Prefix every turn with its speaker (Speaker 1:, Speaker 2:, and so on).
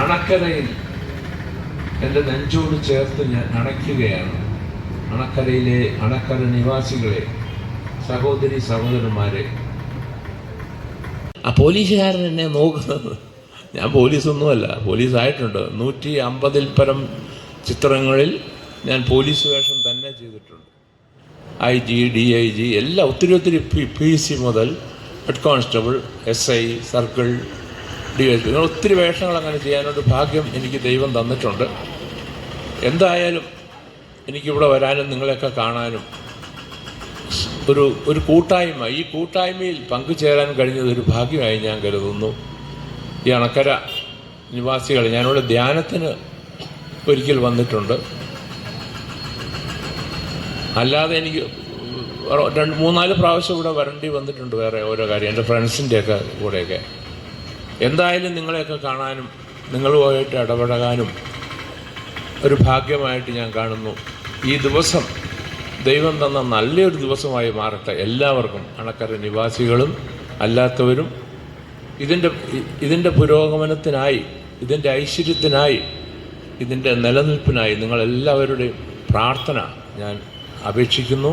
Speaker 1: അണക്കരയിൽ എൻ്റെ നെഞ്ചോട് ചേർത്ത് ഞാൻ അണയ്ക്കുകയാണ്. അണക്കരയിലെ അണക്കര നിവാസികളെ, സഹോദരി സഹോദരന്മാരെ. ആ പോലീസുകാരൻ എന്നെ നോക്കുന്നത്, ഞാൻ പോലീസൊന്നുമല്ല, പോലീസായിട്ടുണ്ട്. 150-ൽ പരം ചിത്രങ്ങളിൽ ഞാൻ പോലീസ് വേഷം തന്നെ ചെയ്തിട്ടുണ്ട്. IG, DIG എല്ലാം ഒത്തിരി PC മുതൽ head constable, SI, circle, DSP, ഇങ്ങനെ ഒത്തിരി വേഷങ്ങൾ അങ്ങനെ ചെയ്യാനൊരു ഭാഗ്യം എനിക്ക് ദൈവം തന്നിട്ടുണ്ട്. എന്തായാലും എനിക്കിവിടെ വരാനും നിങ്ങളെയൊക്കെ കാണാനും ഒരു കൂട്ടായ്മ, ഈ കൂട്ടായ്മയിൽ പങ്കുചേരാൻ കഴിഞ്ഞത് ഒരു ഭാഗ്യമായി ഞാൻ കരുതുന്നു. ഈ അണക്കര നിവാസികൾ, ഞാനിവിടെ ധ്യാനത്തിന് ഒരിക്കൽ വന്നിട്ടുണ്ട്. അല്ലാതെ എനിക്ക് 2-3-4 പ്രാവശ്യം ഇവിടെ വരേണ്ടി വന്നിട്ടുണ്ട്, വേറെ ഓരോ കാര്യം, എൻ്റെ ഫ്രണ്ട്സിൻ്റെയൊക്കെ കൂടെയൊക്കെ. എന്തായാലും നിങ്ങളെയൊക്കെ കാണാനും നിങ്ങളുമായിട്ട് ഇടപഴകാനും ഒരു ഭാഗ്യമായിട്ട് ഞാൻ കാണുന്നു. ഈ ദിവസം ദൈവം തന്ന നല്ലൊരു ദിവസമായി മാറട്ടെ എല്ലാവർക്കും, അണക്കര നിവാസികളും അല്ലാത്തവരും. ഇതിൻ്റെ പുരോഗമനത്തിനായി, ഇതിൻ്റെ ഐശ്വര്യത്തിനായി, ഇതിൻ്റെ നിലനിൽപ്പിനായി നിങ്ങളെല്ലാവരുടെയും പ്രാർത്ഥന ഞാൻ അപേക്ഷിക്കുന്നു.